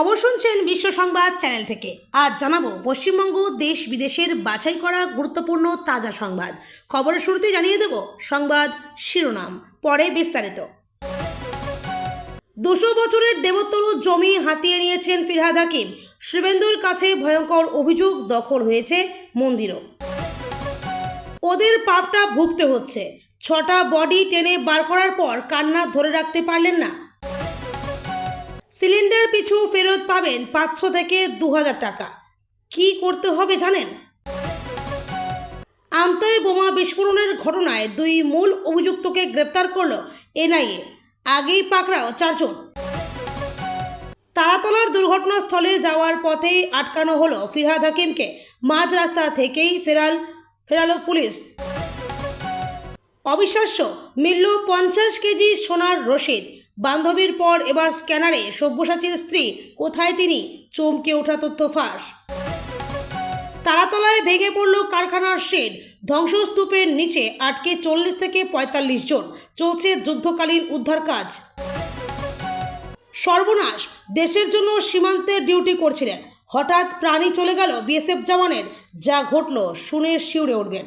খবর শুনছেন বিশ্ব সংবাদ চ্যানেল থেকে। আজ জানাবো পশ্চিমবঙ্গ দেশ বিদেশের বাছাই করা গুরুত্বপূর্ণ তাজা সংবাদ। খবরের শুরুতে জানিয়ে দেব সংবাদ শিরোনাম, পরে বিস্তারিত। 200 বছরের দেবোত্তর জমি হাতিয়ে নিয়েছেন ফিরহাদ হাকিম। শুভেন্দুর কাছে ভয়ঙ্কর অভিযোগ, দখল হয়েছে মন্দিরও। ওদের পাপটা ভুগতে হচ্ছে। 6টা বডি টেনে বার করার পর কান্না ধরে রাখতে পারলেন না। সিলিন্ডার পিছু ফেরত পাবেন 500 থেকে 2000 টাকা। কি করতে হবে জানেন? আমতায় বোমা বিস্ফোরণের ঘটনায় 2 মূল অভিযুক্তকে গ্রেপ্তার করল এনআইএ। আগেই পাকড়াও 4 জন। তারাতলার দুর্ঘটনাস্থলে যাওয়ার পথেই আটকানো হলো ফিরহাদ হাকিমকে। মাঝ রাস্তা থেকেই ফেরালো পুলিশ। অবিশ্বাস্য, মিলল 50 কেজি সোনার রসিদ। বান্ধবীর পর এবার স্ক্যানারে সব্যসাচীর স্ত্রী। কোথায় তিনি? চমকে ওঠা তথ্য ফাঁস। তারাতলায় ভেঙে পড়ল কারখানার শেড। ধ্বংসস্তূপের নিচে আটকে 40 থেকে 45 জন। চলছে যুদ্ধকালীন উদ্ধার কাজ। সর্বনাশ, দেশের জন্য সীমান্তে ডিউটি করছিলেন, হঠাৎ প্রাণী চলে গেল বিএসএফ জওয়ানের। যা ঘটল শুনে শিউরে উঠবেন।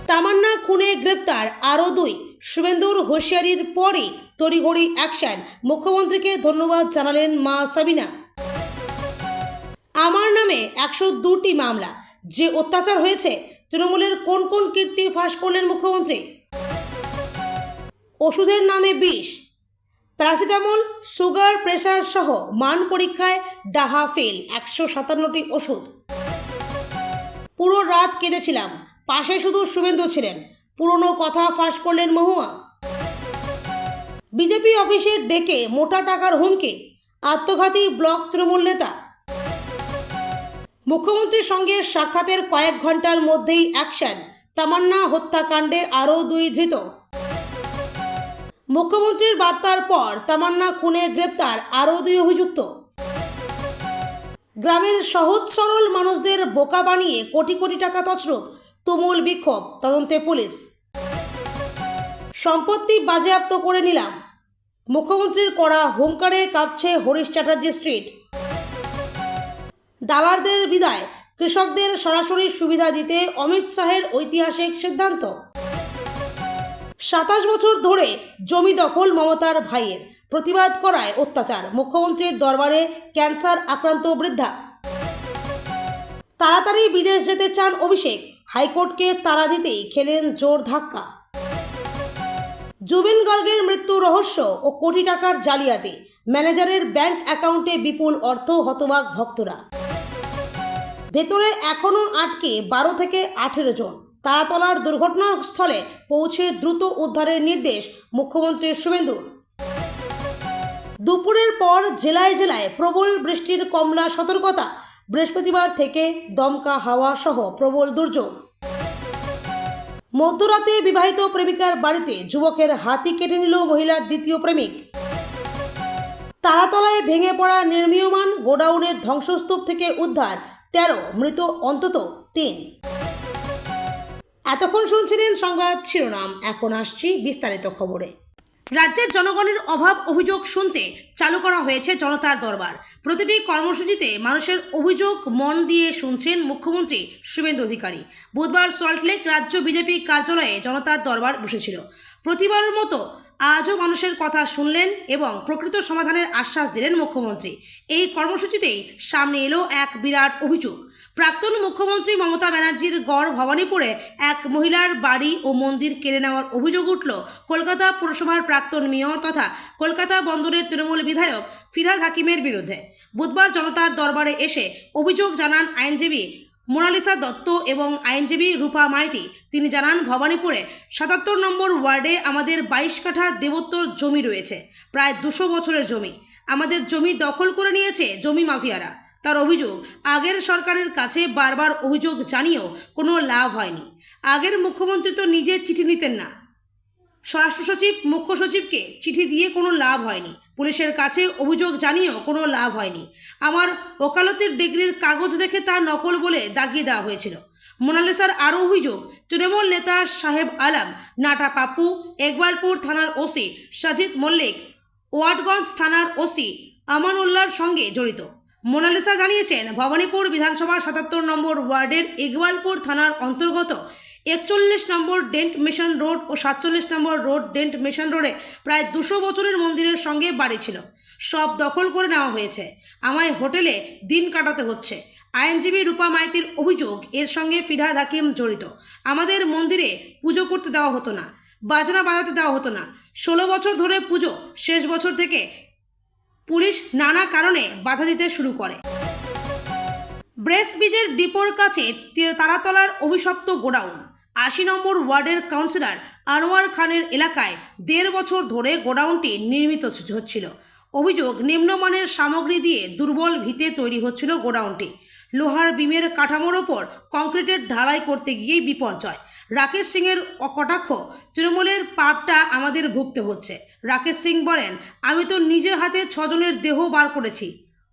তামান্না খুনে গ্রেপ্তার আরও 2। শুভেন্দুর হুঁশিয়ারির পরই তড়িঘড়ি অ্যাকশন। মুখ্যমন্ত্রীকে ধন্যবাদ জানালেন মা সাবিনা। আমার নামে 102টি মামলা। যে অত্যাচার হয়েছে, তৃণমূলের কোন কোন কীর্তি ফাঁস করলেন মুখ্যমন্ত্রী? ওষুধের নামে বিষ। প্যারাসিটামল, সুগার, প্রেশার সহ মান পরীক্ষায় ডাহা ফেল 157টি ওষুধ। পুরো রাত কেঁদেছিলাম, পাশে শুধু শুভেন্দু ছিলেন। পুরনো কথা ফাঁস করলেন মহুয়া। বিজেপি অফিসে ডেকে মোটা টাকার হুমকি। আত্মঘাতী ব্লক তৃণমূল নেতা। মুখ্যমন্ত্রীর সঙ্গে সাক্ষাতের কয়েক ঘন্টার মধ্যেই অ্যাকশন। তামান্না হত্যাকাণ্ডে আরও 2 ধৃত। মুখ্যমন্ত্রীর বার্তার পর তামান্না খুনে গ্রেপ্তার আরও 2 অভিযুক্ত। গ্রামের সহজ সরল মানুষদের বোকা বানিয়ে কোটি কোটি টাকা তছরূপ। তুমুল বিক্ষোভ, তদন্তে পুলিশ। সম্পত্তি বাজেয়াপ্ত করে নিলাম। মুখ্যমন্ত্রীর কড়া হুঙ্কারে কাঁপছে হরিশ চ্যাটার্জি স্ট্রিট। দালালদের বিদায়, কৃষকদের সরাসরি সুবিধা দিতে অমিত শাহের ঐতিহাসিক সিদ্ধান্ত। 27 বছর ধরে জমি দখল মমতার ভাইয়ের, প্রতিবাদ করায় অত্যাচার। মুখ্যমন্ত্রীর দরবারে ক্যান্সার আক্রান্ত বৃদ্ধা। তাড়াতাড়ি বিদেশ যেতে চান অভিষেক। হাইকোর্টকে তাড়া দিতেই খেলেন জোর ধাক্কা। জুবিন গার্গের মৃত্যু রহস্য ও কোটি টাকার জালিয়াতি। ম্যানেজারের ব্যাংক অ্যাকাউন্টে বিপুল অর্থ, হতবাক ভক্তরা। ভেতরে এখনও আটকে 12 থেকে 18 জন। তারাতলার দুর্ঘটনাস্থলে পৌঁছে দ্রুত উদ্ধারের নির্দেশ মুখ্যমন্ত্রী শুভেন্দুর। দুপুরের পর জেলায় জেলায় প্রবল বৃষ্টির কমলা সতর্কতা। বৃহস্পতিবার থেকে দমকা হাওয়া সহ প্রবল দুর্যোগ। মধ্যরাতে বিবাহিত প্রেমিকার বাড়িতে যুবকের হাতি কেটে নিল মহিলার দ্বিতীয় প্রেমিক। তারাতলায় ভেঙে পড়া নির্মীয়মান গোডাউনের ধ্বংসস্তূপ থেকে উদ্ধার 13, মৃত অন্তত 3। এতক্ষণ শুনছিলেন সংবাদ শিরোনাম। এখন আসছি বিস্তারিত খবরে। রাজ্যের জনগণের অভাব অভিযোগ শুনতে চালু করা হয়েছে জনতার দরবার। প্রতিটি কর্মসূচিতে মানুষের অভিযোগ মন দিয়ে শুনছেন মুখ্যমন্ত্রী শুভেন্দু অধিকারী। বুধবার সল্টলেক রাজ্য বিজেপি কার্যালয়ে জনতার দরবার বসেছিল। প্রতিবারের মতো আজও মানুষের কথা শুনলেন এবং প্রকৃত সমাধানের আশ্বাস দিলেন মুখ্যমন্ত্রী। এই কর্মসূচিতেই সামনে এলো এক বিরাট অভিযোগ। প্রাক্তন মুখ্যমন্ত্রী মমতা ব্যানার্জির গড় ভবানীপুরে এক মহিলার বাড়ি ও মন্দির কেড়ে নেওয়ার অভিযোগ উঠল কলকাতা পুরসভার প্রাক্তন মেয়র তথা কলকাতা বন্দরের তৃণমূল বিধায়ক ফিরহাদ হাকিমের বিরুদ্ধে। বুধবার জনতার দরবারে এসে অভিযোগ জানান আইনজীবী মোনালিসা দত্ত এবং আইনজীবী রূপা মাইতি। তিনি জানান, ভবানীপুরে 77 নম্বর ওয়ার্ডে আমাদের 22 কাঠা দেবোত্তর জমি রয়েছে, প্রায় 200 বছরের জমি। আমাদের জমি দখল করে নিয়েছে জমি মাফিয়ারা। তার অভিযোগ, আগের সরকারের কাছে বারবার অভিযোগ জানিয়েও কোনো লাভ হয়নি। আগের মুখ্যমন্ত্রী তো নিজে চিঠি নিতেন না, স্বরাষ্ট্র সচিব মুখ্য সচিবকে চিঠি দিয়ে কোনো লাভ হয়নি। পুলিশের কাছে অভিযোগ জানিয়েও কোনো লাভ হয়নি। আমার ওকালতির ডিগ্রির কাগজ দেখে তা নকল বলে দাগিয়ে দেওয়া হয়েছিল। মোনালিসার আরও অভিযোগ, তৃণমূল নেতা সাহেব আলম, নাটা পাপ্পু, একবালপুর থানার ওসি সাজিদ মল্লিক, ওয়াটগঞ্জ থানার ওসি আমানুল্লাহর সঙ্গে জড়িত। মোনালিসা জানিয়েছেন, ভবানীপুর বিধানসভা ৭৭ নম্বর ওয়ার্ডের ইকবালপুর থানার অন্তর্গত ৪১ নম্বর ডেন্ট মিশন রোড ও ৪৭ নম্বর রোড ডেন্ট মিশন রোডে প্রায় ২০০ বছরের মন্দিরের সঙ্গে বাড়ি ছিল। সব দখল করে নেওয়া হয়েছে। আমায় হোটেলে দিন কাটাতে হচ্ছে। আইনজীবী রূপা মাইতির অভিযোগ, এর সঙ্গে ফিরহাদ হাকিম জড়িত। আমাদের মন্দিরে পুজো করতে দেওয়া হতো না, বাজনা বাজাতে দেওয়া হতো না। ১৬ বছর ধরে পুজো, শেষ বছর থেকে পুলিশ নানা কারণে বাধা দিতে শুরু করে। ব্রেস ব্রিজের ডিপোর কাছে তারাতলার অভিশপ্ত গোডাউন। ৮০ নম্বর ওয়ার্ডের কাউন্সিলর আনোয়ার খানের এলাকায় ১.৫ বছর ধরে গোডাউনটি নির্মিত হচ্ছিল। অভিযোগ, নিম্নমানের সামগ্রী দিয়ে দুর্বল ভিতে তৈরি হচ্ছিল গোডাউনটি। লোহার বিমের কাঠামোর ওপর কংক্রিটের ঢালাই করতে গিয়েই বিপর্যয়। রাকেশ সিংয়ের কটাক্ষ, তৃণমূলের পাপটা আমাদের ভুগতে হচ্ছে। রাকেশ সিং বলেন, আমি তো নিজের হাতে ৬ জনের দেহ বার করেছি।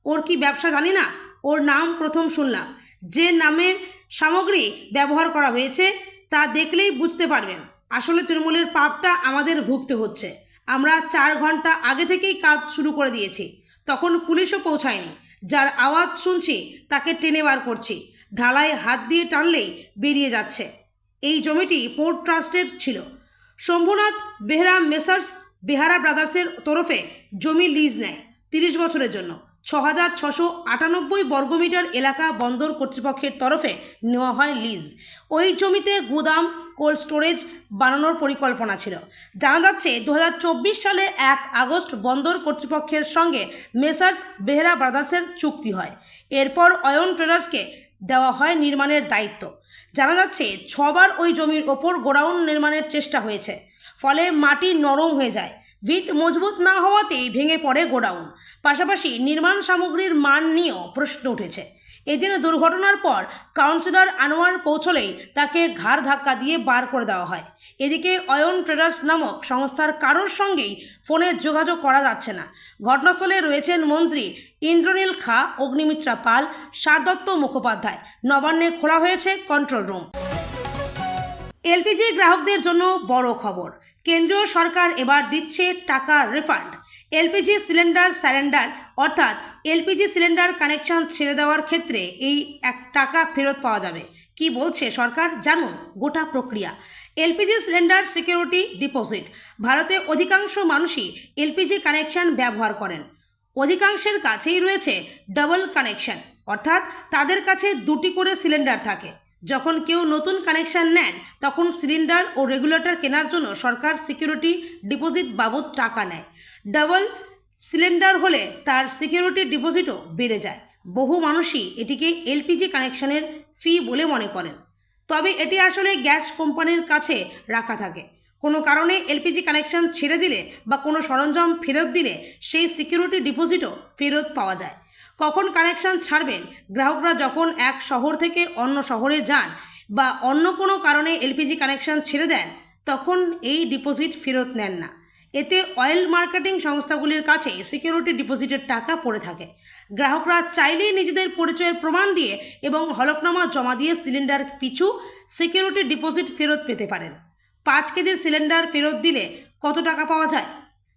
ওর কি ব্যবসা জানি না, ওর নাম প্রথম শুনলাম। যে নামের সামগ্রী ব্যবহার করা হয়েছে তা দেখলেই বুঝতে পারবেন আসলে তৃণমূলের পাপটা আমাদের ভুগতে হচ্ছে। আমরা ৪ ঘন্টা আগে থেকেই কাজ শুরু করে দিয়েছি, তখন পুলিশও পৌঁছায়নি। যার আওয়াজ শুনছি তাকে টেনে বার করছি, ঢালাই হাত দিয়ে টানলেই বেরিয়ে যাচ্ছে। এই জমিটি পোর্ট ট্রাস্টের ছিল। শম্ভুনাথ বেহরা মেসার্স বেহারা ব্রাদার্সের তরফে জমি লিজ নেয় ৩০ বছরের জন্য। ৬,৬৯৮ বর্গমিটার এলাকা বন্দর কর্তৃপক্ষের তরফে নেওয়া হয় লিজ। ওই জমিতে গুদাম, কোল্ড স্টোরেজ বানানোর পরিকল্পনা ছিল। জানা যাচ্ছে ২০২৪ সালে ১ আগস্ট বন্দর কর্তৃপক্ষের সঙ্গে মেসার্স বেহরা ব্রাদার্সের চুক্তি হয়। এরপর অয়ন ট্রেডার্সকে দেওয়া হয় নির্মাণের দায়িত্ব। জানা যাচ্ছে ৬ বার ওই জমির ওপর গোডাউন নির্মাণের চেষ্টা হয়েছে, ফলে মাটি নরম হয়ে যায়। ভিত মজবুত না হওয়াতেই ভেঙে পড়ে গোডাউন। পাশাপাশি নির্মাণ সামগ্রীর মান নিয়েও প্রশ্ন উঠেছে। এদিন দুর্ঘটনার পর কাউন্সিলর আনোয়ার পৌঁছলেই তাকে ঘাড় ধাক্কা দিয়ে বার করে দেওয়া হয়। এদিকে অয়ন ট্রেডার্স নামক সংস্থার কারোর সঙ্গেই ফোনে যোগাযোগ করা যাচ্ছে না। ঘটনাস্থলে রয়েছেন মন্ত্রী ইন্দ্রনীল খা, অগ্নিমিত্রা পাল, শারদত্ত মুখোপাধ্যায়। নবান্নে খোলা হয়েছে কন্ট্রোল রুম। এলপিজি গ্রাহকদের জন্য বড় খবর, কেন্দ্রীয় সরকার এবার দিচ্ছে টাকা রিফান্ড। এলপিজি সিলিন্ডার স্যারেন্ডার অর্থাৎ এলপিজি সিলিন্ডার কানেকশন ছেড়ে দেওয়ার ক্ষেত্রে এই টাকা ফেরত পাওয়া যাবে। কি বলছে সরকার জানুন গোটা প্রক্রিয়া। LPG cylinder security deposit. ভারতে অধিকাংশ মানুষই এলপিজি কানেকশন ব্যবহার করেন। অধিকাংশের কাছেই রয়েছে ডাবল কানেকশন, অর্থাৎ তাদের কাছে 2টি করে সিলিন্ডার থাকে। যখন কেউ নতুন কানেকশন নেন তখন সিলিন্ডার ও রেগুলেটর কেনার জন্য সরকার সিকিউরিটি ডিপোজিট বাবদ টাকা নেয়। ডাবল সিলিন্ডার হলে তার সিকিউরিটি ডিপোজিটও বেড়ে যায়। বহু মানুষই এটিকে এলপিজি কানেকশনের ফি বলে মনে করেন, তবে এটি আসলে গ্যাস কোম্পানির কাছে রাখা থাকে। কোনো কারণে এলপিজি কানেকশন ছেড়ে দিলে বা কোনো সরঞ্জাম ফেরত দিলে সেই সিকিউরিটি ডিপোজিটও ফেরত পাওয়া যায়। কখন কানেকশন ছাড়বেন? গ্রাহকরা যখন এক শহর থেকে অন্য শহরে যান বা অন্য কোনো কারণে এলপিজি কানেকশন ছেড়ে দেন তখন এই ডিপোজিট ফেরত নেন না। এতে অয়েল মার্কেটিং সংস্থাগুলির কাছে সিকিউরিটি ডিপোজিটের টাকা পড়ে থাকে। গ্রাহকরা চাইলেই নিজেদের পরিচয়ের প্রমাণ দিয়ে এবং হলফনামা জমা দিয়ে সিলিন্ডার পিছু সিকিউরিটি ডিপোজিট ফেরত পেতে পারেন। 5 কেজির সিলিন্ডার ফেরত দিলে কত টাকা পাওয়া যায়?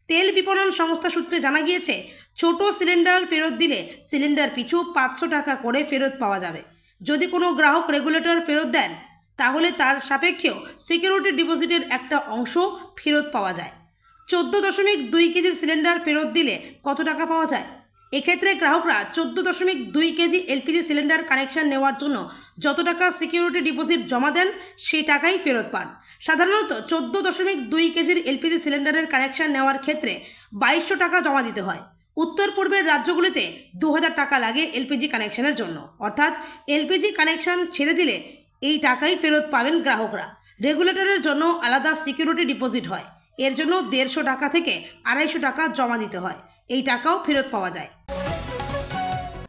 তেল বিপণন সংস্থা সূত্রে জানা গিয়েছে, ছোট সিলিন্ডার ফেরত দিলে সিলিন্ডার পিছু 500 টাকা করে ফেরত পাওয়া যাবে। যদি কোনো গ্রাহক রেগুলেটর ফেরত দেন তাহলে তার সাপেক্ষেও সিকিউরিটি ডিপোজিটের একটা অংশ ফেরত পাওয়া যায়। 14.2 কেজির সিলিন্ডার ফেরত দিলে কত টাকা পাওয়া যায়? এক্ষেত্রে গ্রাহকরা 14.2 কেজি এলপিজি সিলিন্ডার কানেকশন নেওয়ার জন্য যত টাকা সিকিউরিটি ডিপোজিট জমা দেন সেই টাকাই ফেরত পান। সাধারণত 14.2 কেজির এলপিজি সিলিন্ডারের কানেকশন নেওয়ার ক্ষেত্রে 2200 টাকা জমা দিতে হয়। উত্তর পূর্বের রাজ্যগুলিতে 2000 টাকা লাগে এলপিজি কানেকশনের জন্য, অর্থাৎ এলপিজি কানেকশন ছেড়ে দিলে এই টাকাই ফেরত পাবেন গ্রাহকরা। রেগুলেটরের জন্য আলাদা সিকিউরিটি ডিপোজিট হয়, এর জন্য 150 টাকা থেকে 250 টাকা জমা দিতে হয়। এই টাকাও ফেরত পাওয়া যায়।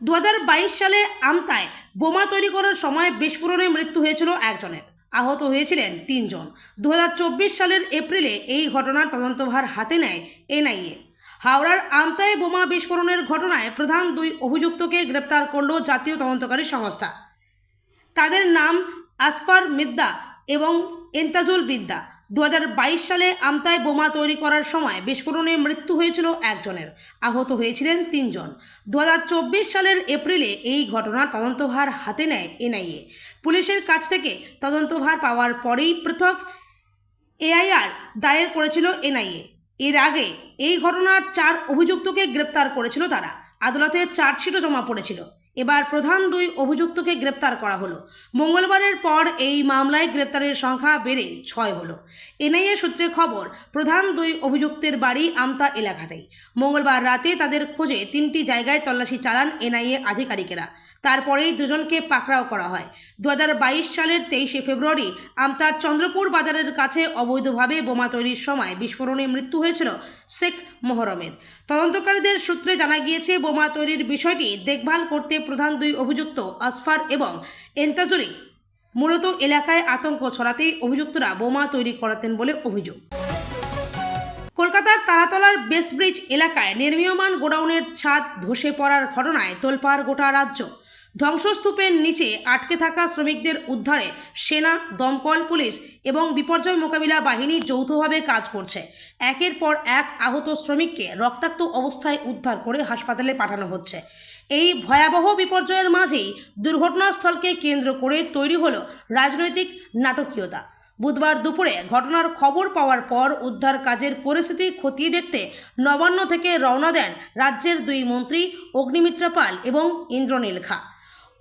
2022 সালে আমতায় বোমা তৈরি করার সময় বিস্ফোরণে মৃত্যু হয়েছিল একজনের, আহত হয়েছিলেন 3 জন। 2024 সালের এপ্রিলে এই ঘটনার তদন্তভার হাতে নেয় এনআইএ। হাওড়ার আমতায় বোমা বিস্ফোরণের ঘটনায় প্রধান 2 অভিযুক্তকে গ্রেপ্তার করল জাতীয় তদন্তকারী সংস্থা। তাদের নাম আসফার মিদ্দা এবং এন্তাজুল বিদ্যা। 2022 সালে আমতায় বোমা তৈরি করার সময় বিস্ফোরণে মৃত্যু হয়েছিল একজনের, আহত হয়েছিলেন 3 জন। 2024 সালের এপ্রিলে এই ঘটনার তদন্তভার হাতে নেয় এনআইএ। পুলিশের কাছ থেকে তদন্তভার পাওয়ার পরেই পৃথক এআইআর দায়ের করেছিল এনআইএ। এর আগে এই ঘটনার 4 অভিযুক্তকে গ্রেপ্তার করেছিল তারা। আদালতে চার্জশিটও জমা পড়েছিল। এবার প্রধান 2 অভিযুক্তকে গ্রেপ্তার করা হলো। মঙ্গলবারের পর এই মামলায় গ্রেপ্তারের সংখ্যা বেড়ে 6 হলো। এনআইএ সূত্রে খবর, প্রধান 2 অভিযুক্তের বাড়ি আমতা এলাকাতেই। মঙ্গলবার রাতে তাদের খোঁজে 3টি জায়গায় তল্লাশি চালান এনআইএ আধিকারিকেরা। তারপরেই দুজনকে পাকড়াও করা হয়। 2022 সালের 23শে ফেব্রুয়ারি আমতার চন্দ্রপুর বাজারের কাছে অবৈধভাবে বোমা তৈরির সময় বিস্ফোরণে মৃত্যু হয়েছিল শেখ মোহরমের। তদন্তকারীদের সূত্রে জানা গিয়েছে, বোমা তৈরির বিষয়টি দেখভাল করতে প্রধান 2 অভিযুক্ত আসফার এবং এন্তাজুরি মূলত এলাকায় আতঙ্ক ছড়াতেই অভিযুক্তরা বোমা তৈরি করাতেন বলে অভিযোগ। কলকাতার তারাতলার বেসব্রিজ এলাকায় নির্মীয়মান গোডাউনের ছাদ ধসে পড়ার ঘটনায় তোলপাড় গোটা রাজ্য। ধ্বংসস্তূপের নিচে আটকে থাকা শ্রমিকদের উদ্ধারে সেনা, দমকল, পুলিশ এবং বিপর্যয় মোকাবিলা বাহিনী যৌথভাবে কাজ করছে। একের পর এক আহত শ্রমিককে রক্তাক্ত অবস্থায় উদ্ধার করে হাসপাতালে পাঠানো হচ্ছে। এই ভয়াবহ বিপর্যয়ের মাঝেই দুর্ঘটনাস্থলকে কেন্দ্র করে তৈরি হলো রাজনৈতিক নাটকীয়তা। বুধবার দুপুরে ঘটনার খবর পাওয়ার পর উদ্ধার কাজের পরিস্থিতি খতিয়ে দেখতে নবান্ন থেকে রওনা দেন রাজ্যের 2 মন্ত্রী অগ্নিমিত্রা পাল এবং ইন্দ্রনীল খা।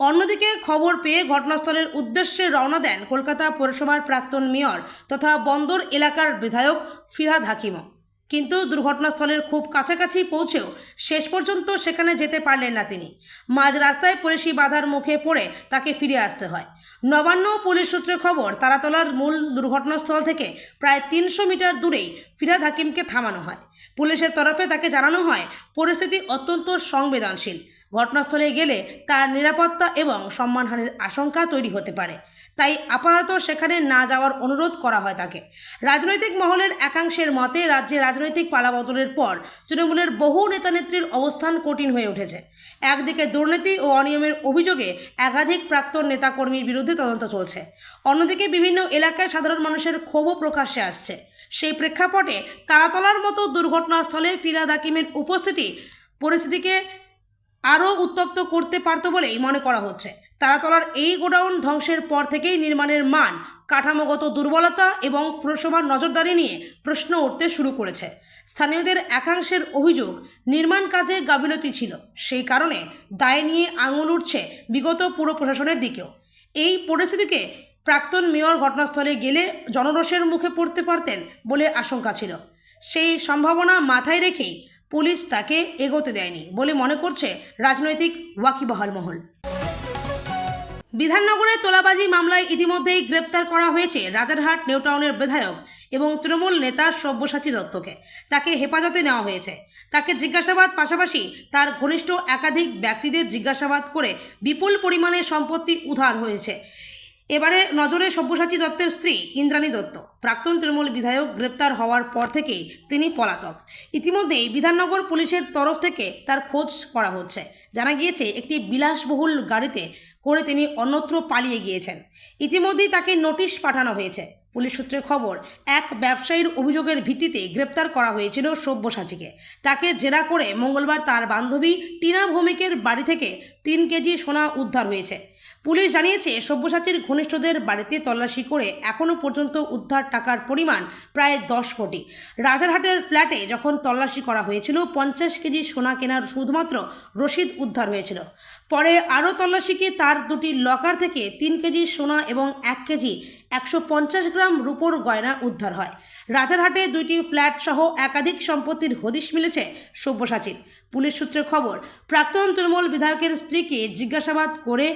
অন্যদিকে খবর পেয়ে ঘটনাস্থলের উদ্দেশ্যে রওনা দেন কলকাতা পৌরসভার প্রাক্তন মেয়র তথা বন্দর এলাকার বিধায়ক ফিরহাদ হাকিমও। কিন্তু দুর্ঘটনাস্থলের খুব কাছাকাছি পৌঁছেও শেষ পর্যন্ত সেখানে যেতে পারলেন না তিনি। মাঝ রাস্তায় পুলিশি বাধার মুখে পড়ে তাকে ফিরে আসতে হয়। নবান্ন পুলিশ সূত্রে খবর, তারাতলার মূল দুর্ঘটনাস্থল থেকে প্রায় 300 মিটার দূরেই ফিরহাদ হাকিমকে থামানো হয়। পুলিশের তরফে তাকে জানানো হয় পরিস্থিতি অত্যন্ত সংবেদনশীল। ঘটনাস্থলে গেলে তার নিরাপত্তা এবং সম্মানহানির আশঙ্কা তৈরি হতে পারে, তাই আপাতত সেখানে না যাওয়ার অনুরোধ করা হয় তাকে। রাজনৈতিক মহলের একাংশের মতে, রাজ্যে রাজনৈতিক পালাবদলের পর তৃণমূলের বহু নেতানেত্রীর অবস্থান কঠিন হয়ে উঠেছে। একদিকে দুর্নীতি ও অনিয়মের অভিযোগে একাধিক প্রাক্তন নেতাকর্মীর বিরুদ্ধে তদন্ত চলছে, অন্যদিকে বিভিন্ন এলাকায় সাধারণ মানুষের ক্ষোভও প্রকাশ্যে আসছে। সেই প্রেক্ষাপটে তারাতলার মতো দুর্ঘটনাস্থলে ফিরহাদ হাকিমের উপস্থিতি পরিস্থিতিকে আরও উত্তপ্ত করতে পারত বলেই মনে করা হচ্ছে। তারাতলার এই গোডাউন ধ্বংসের পর থেকেই নির্মাণের মান, কাঠামোগত দুর্বলতা এবং পুরসভার নজরদারি নিয়ে প্রশ্ন উঠতে শুরু করেছে। স্থানীয়দের একাংশের অভিযোগ, নির্মাণ কাজে গাফিলতি ছিল, সেই কারণে দায় নিয়ে আঙুল উঠছে বিগত পুর প্রশাসনের দিকেও। এই পরিস্থিতিকে প্রাক্তন মেয়র ঘটনাস্থলে গেলে জনরোষের মুখে পড়তে পারতেন বলে আশঙ্কা ছিল। সেই সম্ভাবনা মাথায় রেখেই পুলিশ তাকে এগোতে দেয়নি বলে মনে করছে রাজনৈতিক ওয়াকিবহাল মহল। বিধাননগরে তোলাবাজি মামলায় ইতিমধ্যেই গ্রেপ্তার করা হয়েছে রাজারহাট নিউটাউনের বিধায়ক এবং তৃণমূল নেতা সব্যসাচী দত্তকে। তাকে হেফাজতে নেওয়া হয়েছে। তাকে জিজ্ঞাসাবাদ পাশাপাশি তার ঘনিষ্ঠ একাধিক ব্যক্তিদের জিজ্ঞাসাবাদ করে বিপুল পরিমাণে সম্পত্তি উদ্ধার হয়েছে। এবারে নজরে সব্যসাচী দত্তের স্ত্রী ইন্দ্রাণী দত্ত। প্রাক্তন তৃণমূল বিধায়ক গ্রেপ্তার হওয়ার পর থেকেই তিনি পলাতক। ইতিমধ্যেই বিধাননগর পুলিশের তরফ থেকে তার খোঁজ করা হচ্ছে। জানা গিয়েছে, একটি বিলাসবহুল গাড়িতে করে তিনি অন্যত্র পালিয়ে গিয়েছেন। ইতিমধ্যেই তাকে নোটিশ পাঠানো হয়েছে। পুলিশ সূত্রে খবর, এক ব্যবসায়ীর অভিযোগের ভিত্তিতে গ্রেপ্তার করা হয়েছিল সব্যসাচীকে। তাকে জেরা করে মঙ্গলবার তার বান্ধবী টিনা ভৌমিকের বাড়ি থেকে 3 কেজি সোনা উদ্ধার হয়েছে। পুলিশ জানিয়েছে, সব্যসাচীর ঘনিষ্ঠদের বাড়িতে তল্লাশি করে এখনও পর্যন্ত উদ্ধার টাকার পরিমাণ প্রায় 10 কোটি। রাজারহাটের ফ্ল্যাটে যখন তল্লাশি করা হয়েছিল, 50 কেজি সোনা কেনার শুধুমাত্র রসিদ উদ্ধার হয়েছিল। পরে আরও তল্লাশিকে তার 2টি লকার থেকে 3 কেজি সোনা এবং 1 কেজি 150 গ্রাম রূপোর গয়না উদ্ধার হয়। রাজারহাটে 2টি ফ্ল্যাট সহ একাধিক সম্পত্তির হদিশ মিলেছে সব্যসাচীর। পুলিশ সূত্রে খবর, প্রাক্তন তৃণমূল বিধায়কের স্ত্রীকে জিজ্ঞাসাবাদ করে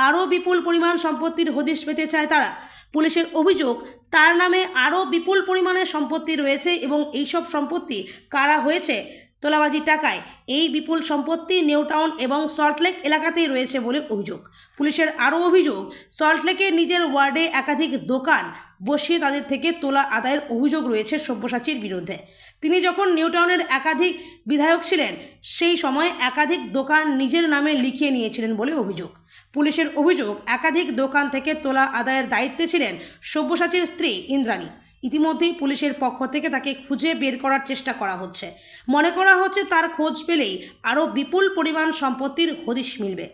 আরও বিপুল পরিমাণ সম্পত্তির হদিশ পেতে চায় তারা। পুলিশের অভিযোগ, তার নামে আরও বিপুল পরিমাণের সম্পত্তি রয়েছে এবং এইসব সম্পত্তি কারা হয়েছে তোলাবাজির টাকায়। এই বিপুল সম্পত্তি নিউটাউন এবং সল্টলেক এলাকাতেই রয়েছে বলে অভিযোগ। পুলিশের আরও অভিযোগ, সল্টলেকে নিজের ওয়ার্ডে একাধিক দোকান বসিয়ে তাদের থেকে তোলা আদায়ের অভিযোগ রয়েছে সব্যসাচীর বিরুদ্ধে। তিনি যখন নিউটাউনের একাধিক বিধায়ক ছিলেন, সেই সময় একাধিক দোকান নিজের নামে লিখিয়ে নিয়েছিলেন বলে অভিযোগ। পুলিশের অভিযোগ, একাধিক দোকান থেকে তোলা আদায়ের দায়িত্বে ছিলেন সব্যসাচীর স্ত্রী ইন্দ্রাণী। ইতিমধ্যেই পুলিশের পক্ষ থেকে তাকে খুঁজে বের করার চেষ্টা করা হচ্ছে। মনে করা হচ্ছে তার খোঁজ পেলেই আরও বিপুল পরিমাণ সম্পত্তির হদিশ মিলবে।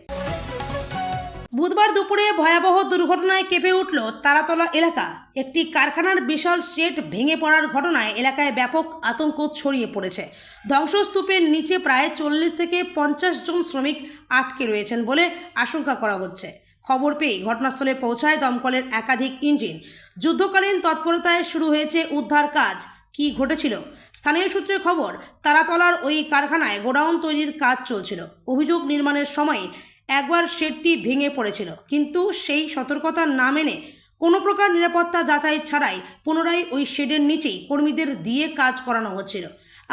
বুধবার দুপুরে ভয়াবহ দুর্ঘটনায় কেঁপে উঠল তারাতলা এলাকা। একটি কারখানার বিশাল শেড ভেঙে পড়ার ঘটনায় এলাকায় ব্যাপক আতঙ্ক ছড়িয়ে পড়েছে। ধ্বংসস্তূপের নিচে প্রায় 40 থেকে 50 জন শ্রমিক আটকে রয়েছেন বলে আশঙ্কা করা হচ্ছে। খবর পেয়ে ঘটনাস্থলে পৌঁছায় দমকলের একাধিক ইঞ্জিন। যুদ্ধকালীন তৎপরতায় শুরু হয়েছে উদ্ধার কাজ। কি ঘটেছিল? স্থানীয় সূত্রে খবর, তারাতলার ওই কারখানায় গোডাউন তৈরির কাজ চলছিল। অভিযোগ, নির্মাণের সময় একবার শেডটি ভেঙে পড়েছিল, কিন্তু সেই সতর্কতা না মেনে কোনো প্রকার নিরাপত্তা যাচাই ছাড়াই পুনরায় ওই শেডের নিচেই কর্মীদের দিয়ে কাজ করানো হচ্ছিল।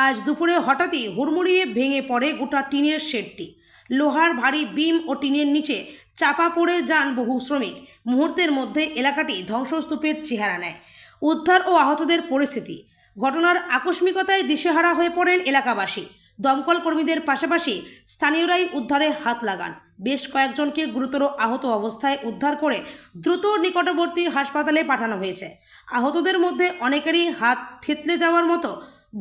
আজ দুপুরে হঠাৎই হুড়মুড়িয়ে ভেঙে পড়ে গোটা টিনের শেডটি। লোহার ভারী বিম ও টিনের নিচে চাপা পড়ে যান বহু শ্রমিক। মুহূর্তের মধ্যে এলাকাটি ধ্বংসস্তূপের চেহারা নেয়। উদ্ধার ও আহতদের পরিস্থিতি। ঘটনার আকস্মিকতায় দিশেহারা হয়ে পড়েন এলাকাবাসী। দমকল কর্মীদের পাশাপাশি স্থানীয়রাই উদ্ধারে হাত লাগান। বেশ কয়েকজনকে গুরুতর আহত অবস্থায় উদ্ধার করে দ্রুত নিকটবর্তী হাসপাতালে পাঠানো হয়েছে। আহতদের মধ্যে অনেকেরই হাত থেতলে যাওয়ার মতো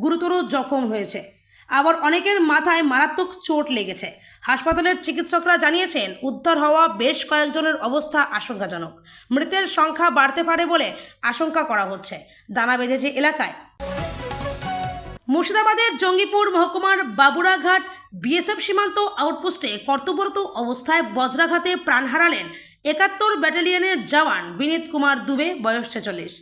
গুরুতর জখম হয়েছে, আবার অনেকের মাথায় মারাত্মক চোট লেগেছে। হাসপাতালের চিকিৎসকরা জানিয়েছেন, উদ্ধার হওয়া বেশ কয়েকজনের অবস্থা আশঙ্কাজনক। মৃতের সংখ্যা বাড়তে পারে বলে আশঙ্কা করা হচ্ছে। দানা বেঁধেছে এলাকায়। মুর্শিদাবাদের জঙ্গিপুর মহকুমার বাবুরাঘাট বিএসএফ সীমান্ত আউটপোস্টে কর্তব্যরত অবস্থায় বজ্রাঘাতে প্রাণ হারালেন ৭১ ব্যাটালিয়নের জওয়ান বিনীত কুমার দুবে, বয়স ৪৬।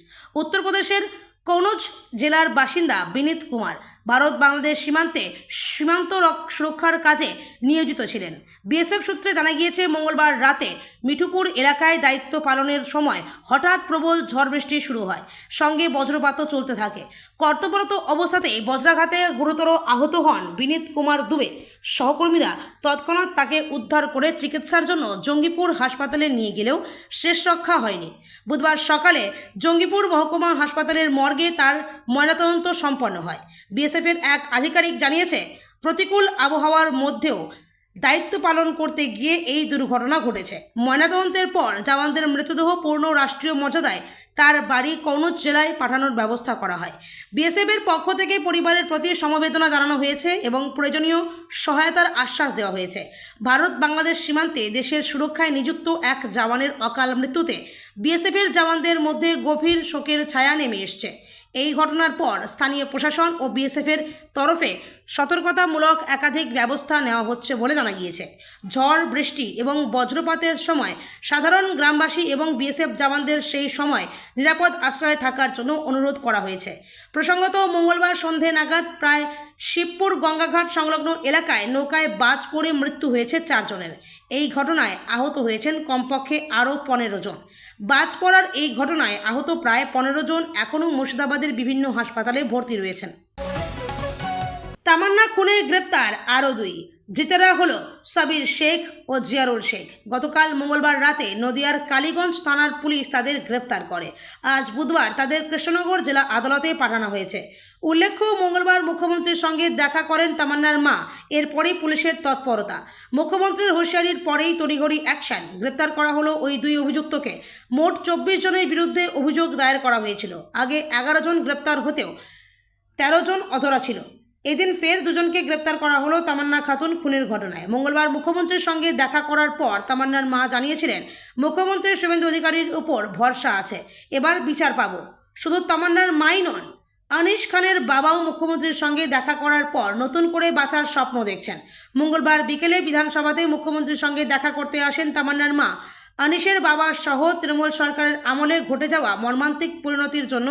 উত্তরপ্রদেশের কনৌজ জেলার বাসিন্দা বিনীত কুমার ভারত বাংলাদেশ সীমান্তে সীমান্ত সুরক্ষার কাজে নিয়োজিত ছিলেন। বিএসএফ সূত্রে জানা গিয়েছে, মঙ্গলবার রাতে মিঠুপুর এলাকায় দায়িত্ব পালনের সময় হঠাৎ প্রবল ঝড় বৃষ্টি শুরু হয়, সঙ্গে বজ্রপাতও চলতে থাকে। কর্তব্যরত অবস্থাতেই বজ্রাঘাতে গুরুতর আহত হন বিনীত কুমার দুবে। সহকর্মীরা তৎক্ষণাৎ তাকে উদ্ধার করে চিকিৎসার জন্য জঙ্গিপুর হাসপাতালে নিয়ে গেলেও শেষ রক্ষা হয়নি। বুধবার সকালে জঙ্গিপুর মহকুমা হাসপাতালের মর্গে তার ময়নাতদন্ত সম্পন্ন হয়। বিএসএফের এক আধিকারিক জানিয়েছে, প্রতিকূল আবহাওয়ার মধ্যেও দায়িত্ব পালন করতে গিয়ে এই দুর্ঘটনা ঘটেছে। ময়নাতদন্তের পর জওয়ানদের মৃতদেহ পূর্ণ রাষ্ট্রীয় মর্যাদায় তার বাড়ি কনৌজ জেলায় পাঠানোর ব্যবস্থা করা হয়। বিএসএফের পক্ষ থেকে পরিবারের প্রতি সমবেদনা জানানো হয়েছে এবং প্রয়োজনীয় সহায়তার আশ্বাস দেওয়া হয়েছে। ভারত বাংলাদেশ সীমান্তে দেশের সুরক্ষায় নিযুক্ত এক জওয়ানের অকাল মৃত্যুতে বিএসএফের জওয়ানদের মধ্যে গভীর শোকের ছায়া নেমে এসছে। এই ঘটনার পর স্থানীয় প্রশাসন ও বিএসএফের তরফে সতর্কতামূলক একাধিক ব্যবস্থা নেওয়া হচ্ছে বলে জানা গিয়েছে। ঝড়, বৃষ্টি এবং বজ্রপাতের সময় সাধারণ গ্রামবাসী এবং বিএসএফ জওয়ানদের সেই সময় নিরাপদ আশ্রয়ে থাকার জন্য অনুরোধ করা হয়েছে। প্রসঙ্গত, মঙ্গলবার সন্ধে নাগাদ প্রায় শিবপুর গঙ্গাঘাট সংলগ্ন এলাকায় নৌকায় বাজ পড়ে মৃত্যু হয়েছে 4 জনের। এই ঘটনায় আহত হয়েছেন কমপক্ষে আরও 15 জন। বাজ পড়ার এই ঘটনায় আহত প্রায় 15 জন এখনও মুর্শিদাবাদের বিভিন্ন হাসপাতালে ভর্তি রয়েছেন। তামান্না খুনে গ্রেপ্তার আরও 2। ধৃতেরা হলো সাবির শেখ ও জিয়ারুল শেখ। গতকাল মঙ্গলবার রাতে নদিয়ার কালীগঞ্জ থানার পুলিশ তাদের গ্রেপ্তার করে। আজ বুধবার তাদের কৃষ্ণনগর জেলা আদালতে পাঠানো হয়েছে। উল্লেখ্য, মঙ্গলবার মুখ্যমন্ত্রীর সঙ্গে দেখা করেন তামান্নার মা। এরপরেই পুলিশের তৎপরতা। মুখ্যমন্ত্রীর হুঁশিয়ারির পরেই তড়িঘড়ি অ্যাকশন। গ্রেপ্তার করা হলো ওই 2 অভিযুক্তকে। মোট 24 জনের বিরুদ্ধে অভিযোগ দায়ের করা হয়েছিল। আগে 11 জন গ্রেপ্তার হতেও 13 জন অধরা ছিল। এদিন ফের 2 জনকে গ্রেপ্তার করা হলো তামান্না খাতুন খুনের ঘটনায়। মঙ্গলবার মুখ্যমন্ত্রীর সঙ্গে দেখা করার পর তামান্নার মা জানিয়েছিলেন, মুখ্যমন্ত্রী শুভেন্দু অধিকারীর উপর ভরসা আছে, এবার বিচার পাবো। শুধু তামান্নার মাই নন, আনিস খানের বাবাও মুখ্যমন্ত্রীর সঙ্গে দেখা করার পর নতুন করে বাঁচার স্বপ্ন দেখছেন। মঙ্গলবার বিকেলে বিধানসভাতে মুখ্যমন্ত্রীর সঙ্গে দেখা করতে আসেন তামান্নার মা। আনিসের বাবা সহ তৃণমূল সরকারের আমলে ঘটে যাওয়া মর্মান্তিক পরিণতির জন্য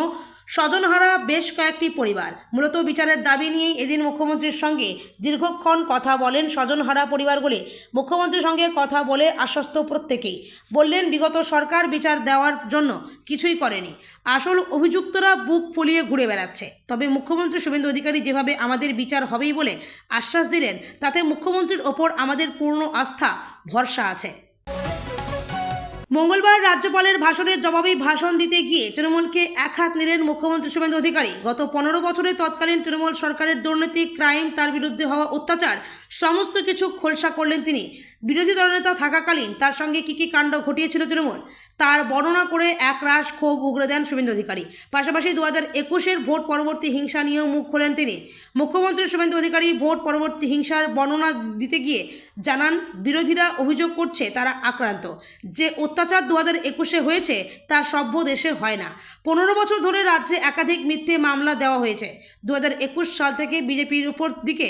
স্বজনহারা বেশ কয়েকটি পরিবার। মূলত বিচারের দাবি নিয়েই এদিন মুখ্যমন্ত্রীর সঙ্গে দীর্ঘক্ষণ কথা বলেন স্বজনহারা পরিবারগুলি। মুখ্যমন্ত্রীর সঙ্গে কথা বলে আশ্বস্ত প্রত্যেকেই। বললেন, বিগত সরকার বিচার দেওয়ার জন্য কিছুই করেনি, আসল অভিযুক্তরা বুক ফুলিয়ে ঘুরে বেড়াচ্ছে। তবে মুখ্যমন্ত্রী শুভেন্দু অধিকারী যেভাবে আমাদের বিচার হবেই বলে আশ্বাস দিলেন, তাতে মুখ্যমন্ত্রীর ওপর আমাদের পূর্ণ আস্থা, ভরসা আছে। মঙ্গলবার রাজ্যপালের ভাষণের জবাবে ভাষণ দিতে গিয়ে তৃণমূলকে এক হাত নিলেন মুখ্যমন্ত্রী শুভেন্দু অধিকারী। গত 15 বছরে তৎকালীন তৃণমূল সরকারের দুর্নীতি, ক্রাইম, তার বিরুদ্ধে হওয়া অত্যাচার সমস্ত কিছু খোলসা করলেন তিনি। বিরোধী দলনেতা থাকাকালীন তার সঙ্গে কী কী কাণ্ড ঘটিয়েছিল তৃণমূল তার বর্ণনা করে একরাশ ক্ষোভ উগরে দেন শুভেন্দু অধিকারী। পাশাপাশি 2021-এর ভোট পরবর্তী হিংসা নিয়েও মুখ খোলেন তিনি। মুখ্যমন্ত্রী শুভেন্দু অধিকারী ভোট পরবর্তী হিংসার বর্ণনা দিতে গিয়ে জানান, বিরোধীরা অভিযোগ করছে তারা আক্রান্ত। যে অত্যাচার 2021-এ হয়েছে তা সভ্য দেশে হয় না। 15 বছর ধরে রাজ্যে একাধিক মিথ্যে মামলা দেওয়া হয়েছে। 2021 সাল থেকে বিজেপির উপর দিকে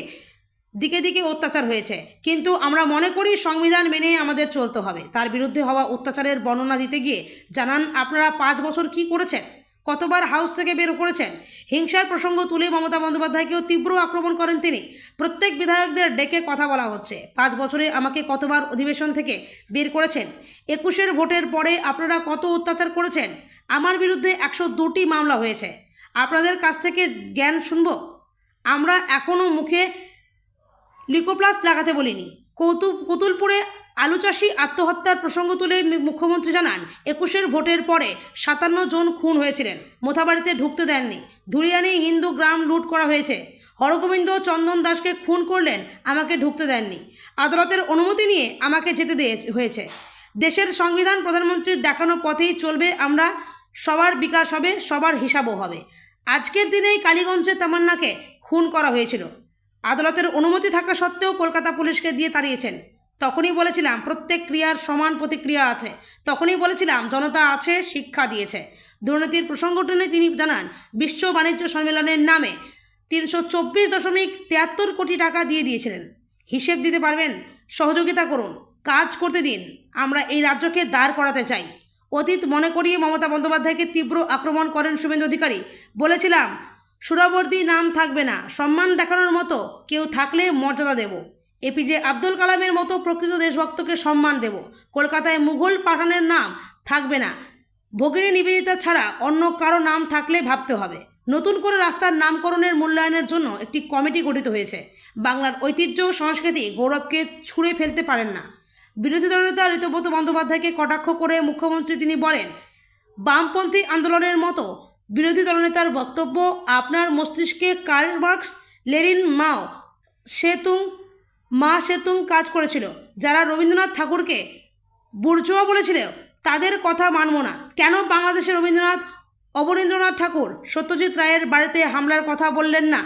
দিকে অত্যাচার হয়েছে, কিন্তু আমরা মনে করি সংবিধান মেনে আমাদের চলতে হবে। তার বিরুদ্ধে হওয়া অত্যাচারের বর্ণনা দিতে গিয়ে জানান, আপনারা 5 বছর কি করেছেন, কতবার হাউস থেকে বের করেছেন। হিংসার প্রসঙ্গ তুলে মমতা বন্দ্যোপাধ্যায়কেও তীব্র আক্রমণ করেন তিনি। প্রত্যেক বিধায়কদের ডেকে কথা বলা হচ্ছে, 5 বছরে আমাকে কতবার অধিবেশন থেকে বের করেছেন, 21-এর ভোটের পরে আপনারা কত অত্যাচার করেছেন। আমার বিরুদ্ধে 102টি মামলা হয়েছে। আপনাদের কাছ থেকে জ্ঞান শুনব? আমরা এখনও মুখে লিকোপ্লাস্ট লাগাতে বলিনি। কতুলপুরে আলু চাষি আত্মহত্যার প্রসঙ্গ তুলে মুখ্যমন্ত্রী জানান, 21-এর ভোটের পরে 57 জন খুন হয়েছিলেন, মোথাবাড়িতে ঢুকতে দেননি। ধুলিয়ানে হিন্দু গ্রাম লুট করা হয়েছে, হরগোবিন্দ চন্দন দাসকে খুন করলেন, আমাকে ঢুকতে দেননি। আদালতের অনুমতি নিয়ে আমাকে যেতে হয়েছে। দেশের সংবিধান প্রধানমন্ত্রীর দেখানো পথেই চলবে, আমরা সবার বিকাশ হবে, সবার হিসাবও হবে। আজকের দিনেই কালীগঞ্জে তামান্নাকে খুন করা হয়েছিল, আদালতের অনুমতি থাকা সত্ত্বেও কলকাতা পুলিশকে দিয়ে তাড়িয়েছেন। তখনই বলেছিলাম প্রত্যেক ক্রিয়ার সমান প্রতিক্রিয়া আছে, তখনই বলেছিলাম জনতা আছে, শিক্ষা দিয়েছে। দুর্নীতির প্রসঙ্গ টেনে তিনি জানান, বিশ্ব বাণিজ্য সম্মেলনের নামে 324.73 কোটি টাকা দিয়েছিলেন। হিসেব দিতে পারবেন? সহযোগিতা করুন, কাজ করতে দিন। আমরা এই রাজ্যকে দাঁড় করাতে চাই। অতীত মনে করিয়ে মমতা বন্দ্যোপাধ্যায়কে তীব্র আক্রমণ করেন শুভেন্দু অধিকারী। বলেছিলাম, সুরাবর্দী নাম থাকবে না, সম্মান দেখানোর মতো কেউ থাকলে মর্যাদা দেব। এপিজে আব্দুল কালামের মতো প্রকৃত দেশভক্তকে সম্মান দেব। কলকাতায় মুঘল পাঠানের নাম থাকবে না। ভগিনী নিবেদিতা ছাড়া অন্য কারো নাম থাকলে ভাবতে হবে। নতুন করে রাস্তার নামকরণের মূল্যায়নের জন্য একটি কমিটি গঠিত হয়েছে। বাংলার ঐতিহ্য সংস্কৃতি গৌরবকে ছুঁড়ে ফেলতে পারেন না। বিরোধী দলনেতা ঋতব্রত বন্দ্যোপাধ্যায়কে কটাক্ষ করে মুখ্যমন্ত্রী তিনি বলেন, বামপন্থী আন্দোলনের মতো বিরোধী দলনেতার বক্তব্য আপনার মস্তিষ্কে কার্ল মার্কস, লেনিন, মা সেতুং কাজ করেছিল। যারা রবীন্দ্রনাথ ঠাকুরকে বুর্জোয়া বলেছিল তাদের কথা মানব না। কেন বাংলাদেশের রবীন্দ্রনাথ, অবনীন্দ্রনাথ ঠাকুর, সত্যজিৎ রায়ের বাড়িতে হামলার কথা বললেন না?